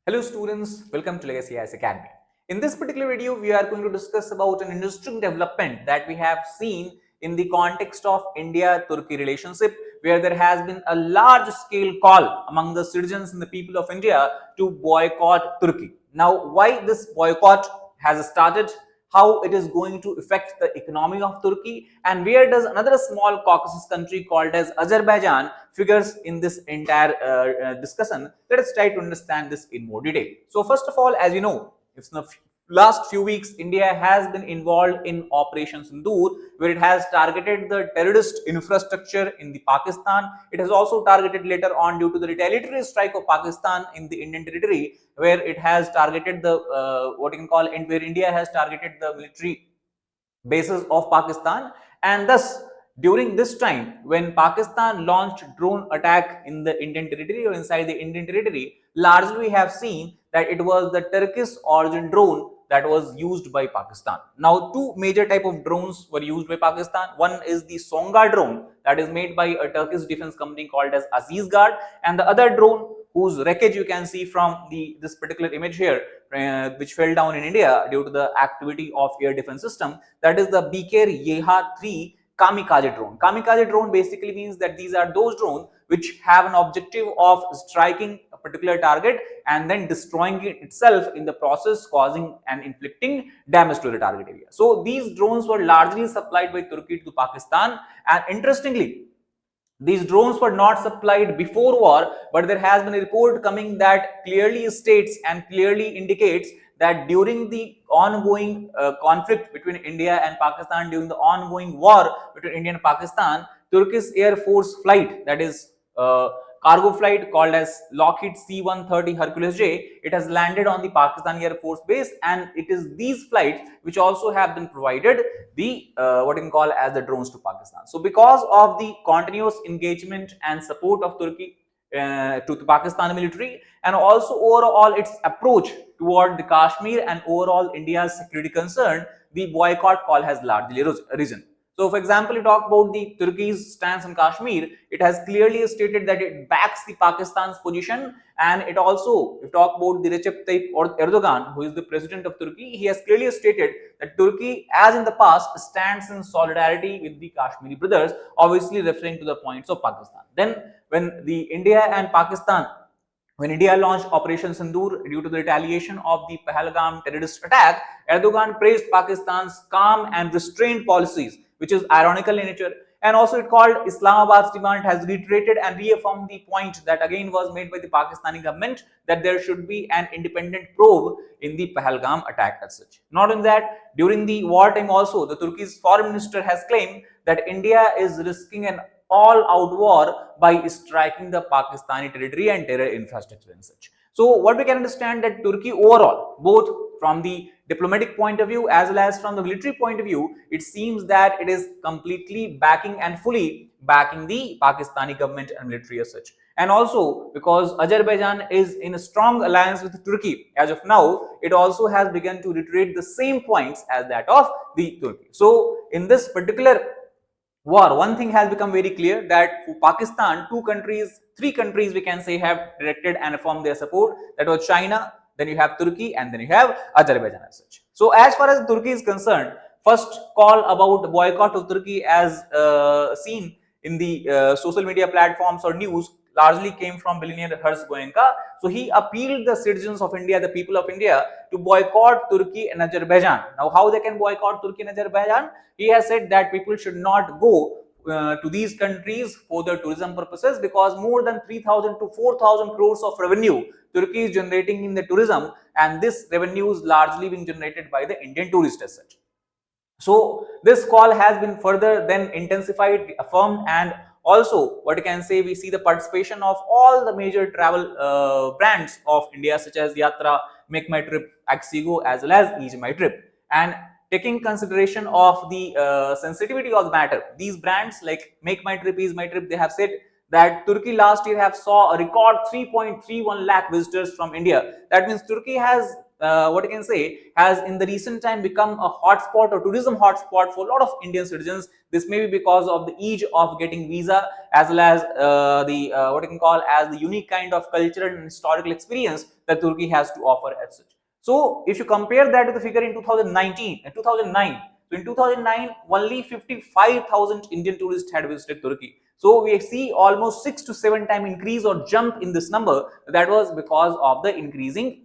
Hello students, welcome to Legacy IAS Academy. In this particular video, we are going to discuss about an interesting development that we have seen in the context of India-Turkey relationship, where there has been a large-scale call among the citizens and the people of India to boycott Turkey. Now, why this boycott has started, how it is going to affect the economy of Turkey, and where does another small Caucasus country called as Azerbaijan figures in this entire discussion. Let us try to understand this in more detail. So first of all, as you know, it's the last few weeks, India has been involved in Operation Sindoor, where it has targeted the terrorist infrastructure in the Pakistan. It has also targeted later on due to the retaliatory strike of Pakistan in the Indian territory, where it has targeted the what you can call, and where India has targeted the military bases of Pakistan, and thus during this time when Pakistan launched drone attack in the Indian territory or inside the Indian territory, largely we have seen that it was the Turkish origin drone that was used by Pakistan. Now, two major type of drones were used by Pakistan. One is the Songa drone that is made by a Turkish defense company called as Aziz Guard, and the other drone whose wreckage you can see from this particular image here, which fell down in India due to the activity of air defense system, that is the BKR Yeha 3 kamikaze drone. Kamikaze drone basically means that these are those drones which have an objective of striking a particular target and then destroying it itself in the process, causing and inflicting damage to the target area. So these drones were largely supplied by Turkey to Pakistan, and interestingly, these drones were not supplied before war, but there has been a report coming that clearly states and clearly indicates that during the ongoing conflict between India and Pakistan, during the ongoing war between India and Pakistan, Turkish Air Force flight, that is cargo flight called as Lockheed C-130 Hercules J, it has landed on the Pakistani Air Force base, and it is these flights which also have been provided the what you can call as the drones to Pakistan. So because of the continuous engagement and support of Turkey to the Pakistani military, and also overall its approach toward the Kashmir and overall India's security concern, the boycott call has largely risen. So, for example, you talk about the Turkey's stance on Kashmir, it has clearly stated that it backs the Pakistan's position, and it also, if you talk about the Recep Tayyip Erdogan, who is the president of Turkey, he has clearly stated that Turkey, as in the past, stands in solidarity with the Kashmiri brothers, obviously referring to the points of Pakistan. Then, when the India and Pakistan, when India launched Operation Sindoor due to the retaliation of the Pahalgam terrorist attack, Erdogan praised Pakistan's calm and restrained policies, which is ironical in nature. And also it called Islamabad's demand, has reiterated and reaffirmed the point that again was made by the Pakistani government, that there should be an independent probe in the Pahalgam attack as such. Not only that, during the wartime also, the Turkey's foreign minister has claimed that India is risking an all-out war by striking the Pakistani territory and terror infrastructure and such. So what we can understand that Turkey overall, both from the diplomatic point of view as well as from the military point of view, it seems that it is completely backing and fully backing the Pakistani government and military as such. And also because Azerbaijan is in a strong alliance with Turkey as of now, it also has begun to reiterate the same points as that of the Turkey. So in this particular war, one thing has become very clear, that for Pakistan, three countries we can say have directed and affirmed their support. That was China, then you have Turkey, and then you have Azerbaijan as such. So as far as Turkey is concerned, first call about boycott of Turkey as seen in the social media platforms or news largely came from billionaire Harsh Goenka. So he appealed the citizens of India, the people of India, to boycott Turkey and Azerbaijan. Now, how they can boycott Turkey and Azerbaijan? He has said that people should not go to these countries for their tourism purposes, because more than 3,000 to 4,000 crores of revenue Turkey is generating in the tourism, and this revenue is largely being generated by the Indian tourists as such. So this call has been further then intensified, affirmed, and also what you can say, we see the participation of all the major travel brands of India such as Yatra, Make My Trip, Axigo, as well as Ease My Trip. And taking consideration of the sensitivity of the matter, these brands like Make My Trip, Ease My Trip, they have said that Turkey last year have saw a record 3.31 lakh visitors from India. That means Turkey has what I can say, has in the recent time become a hotspot or tourism hotspot for a lot of Indian citizens. This may be because of the ease of getting visa, as well as the what I can call as the unique kind of cultural and historical experience that Turkey has to offer as such. So if you compare that to the figure in 2019 and 2009, so in 2009 only 55,000 Indian tourists had visited Turkey. So we see almost 6 to 7 time increase or jump in this number. That was because of the increasing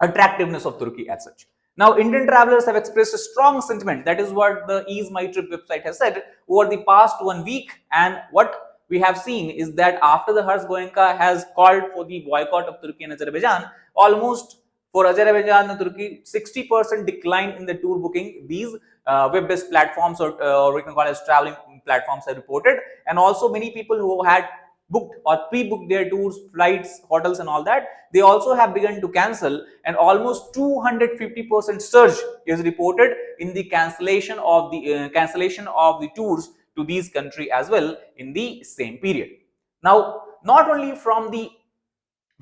attractiveness of Turkey as such. Now, Indian travelers have expressed a strong sentiment. That is what the Ease My Trip website has said over the past 1 week. And what we have seen is that after the Harsh Goenka has called for the boycott of Turkey and Azerbaijan, almost for Azerbaijan and Turkey, 60% decline in the tour booking. These web-based platforms or we can call as traveling platforms have reported, and also many people who had booked or pre-booked their tours, flights, hotels and all that, they also have begun to cancel, and almost 250% surge is reported in the cancellation of the tours to these countries as well in the same period. Now, not only from the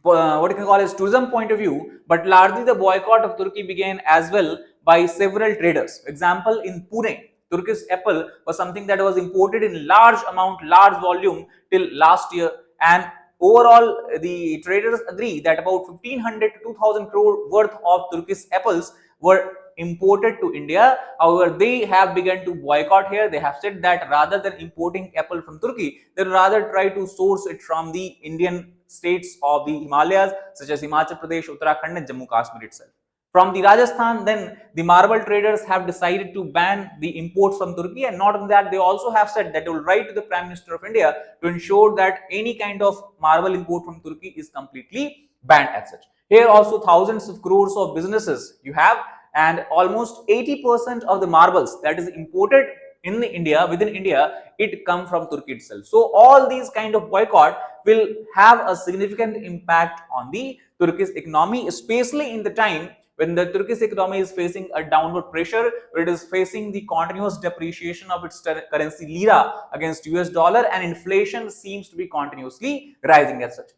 what you can call as tourism point of view, but largely the boycott of Turkey began as well by several traders. Example, in Pune, Turkish apple was something that was imported in large amount, large volume till last year, and overall the traders agree that about 1500 to 2000 crore worth of Turkish apples were imported to India. However, they have begun to boycott here. They have said that rather than importing apple from Turkey, they rather try to source it from the Indian states of the Himalayas, such as Himachal Pradesh, Uttarakhand and Jammu Kashmir itself. From the Rajasthan, then the marble traders have decided to ban the imports from Turkey, and not only that, they also have said that they will write to the Prime Minister of India to ensure that any kind of marble import from Turkey is completely banned as such. Here also thousands of crores of businesses you have, and almost 80% of the marbles that is imported in India, within India, it come from Turkey itself. So all these kind of boycott will have a significant impact on the Turkish economy, especially in the time when the Turkish economy is facing a downward pressure, where it is facing the continuous depreciation of its currency lira against US dollar, and inflation seems to be continuously rising as such.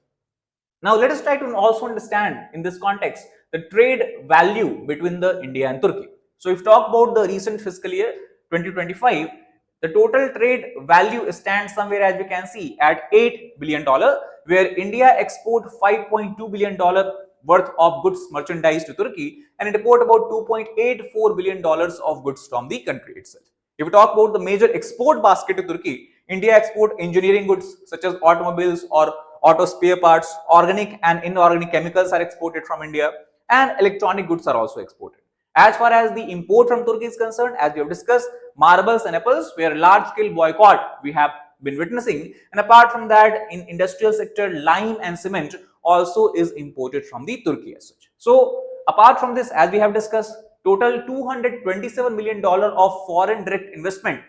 Now let us try to also understand in this context the trade value between the India and Turkey. So if talk about the recent fiscal year 2025, the total trade value stands somewhere, as we can see, at $8 billion, where India export $5.2 billion worth of goods merchandise to Turkey and import about $2.84 billion of goods from the country itself. If we talk about the major export basket to Turkey, India export engineering goods such as automobiles or auto spare parts, organic and inorganic chemicals are exported from India, and electronic goods are also exported. As far as the import from Turkey is concerned, as we have discussed, marbles and apples, where large scale boycott we have been witnessing, and apart from that, in industrial sector, lime and cement also is imported from the Turkey as such. So apart from this, as we have discussed, total $227 million of foreign direct investment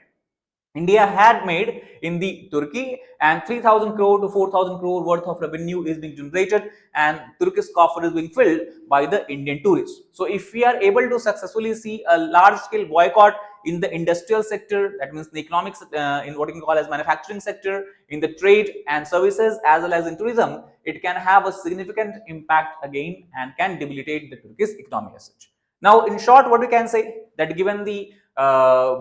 India had made in the Turkey, and 3,000 crore to 4,000 crore worth of revenue is being generated, and Turkish coffer is being filled by the Indian tourists. So if we are able to successfully see a large scale boycott in the industrial sector, that means the economics, in what you can call as manufacturing sector, in the trade and services, as well as in tourism, it can have a significant impact again and can debilitate the Turkish economy as such. Now, in short, what we can say, that given the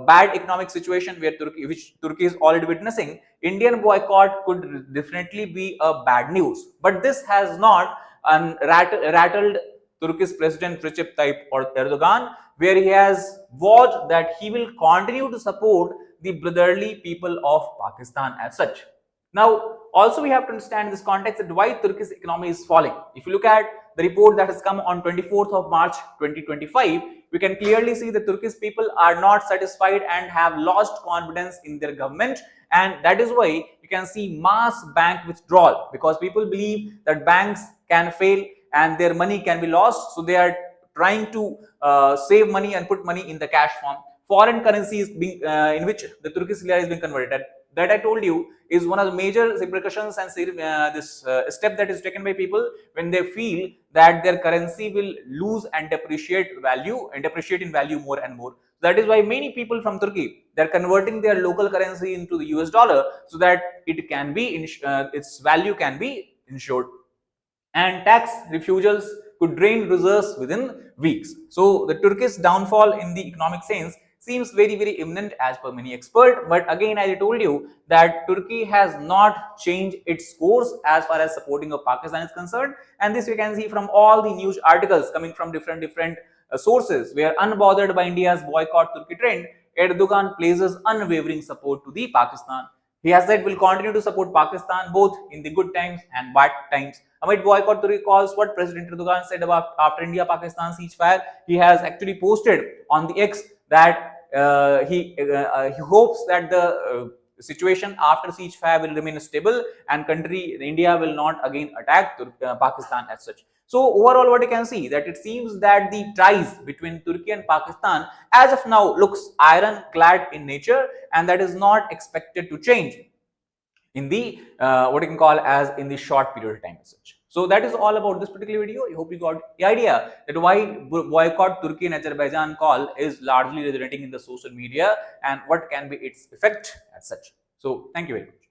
bad economic situation which Turkey is already witnessing, Indian boycott could definitely be a bad news. But this has not rattled Turkish President Recep Tayyip Erdogan, where he has vowed that he will continue to support the brotherly people of Pakistan as such. Now, also we have to understand in this context that why Turkish economy is falling. If you look at the report that has come on 24th of March 2025, we can clearly see that Turkish people are not satisfied and have lost confidence in their government, and that is why you can see mass bank withdrawal, because people believe that banks can fail and their money can be lost, so they are trying to save money and put money in the cash form. Foreign currency is being in which the Turkish lira is being converted. That I told you is one of the major repercussions and this step that is taken by people when they feel that their currency will lose and depreciate in value more and more. That is why many people from Turkey, they are converting their local currency into the US dollar so that it can be its value can be ensured. And tax refusals could drain reserves within weeks. So the Turkish downfall in the economic sense seems very imminent as per many experts. But again, as I told you, that Turkey has not changed its course as far as supporting of Pakistan is concerned, and this you can see from all the news articles coming from different sources, where unbothered by India's boycott Turkey trend, Erdogan places unwavering support to the Pakistan. He has said will continue to support Pakistan both in the good times and bad times. Amid boycott Turkey calls, what President Erdogan said about after India-Pakistan ceasefire, he has actually posted on the X that he hopes that the situation after ceasefire will remain stable and India will not again attack Pakistan as such. So overall, what you can see that it seems that the ties between Turkey and Pakistan as of now looks ironclad in nature, and that is not expected to change in the what you can call as in the short period of time as such. So that is all about this particular video. I hope you got the idea that why boycott Turkey and Azerbaijan call is largely resonating in the social media and what can be its effect as such. So thank you very much.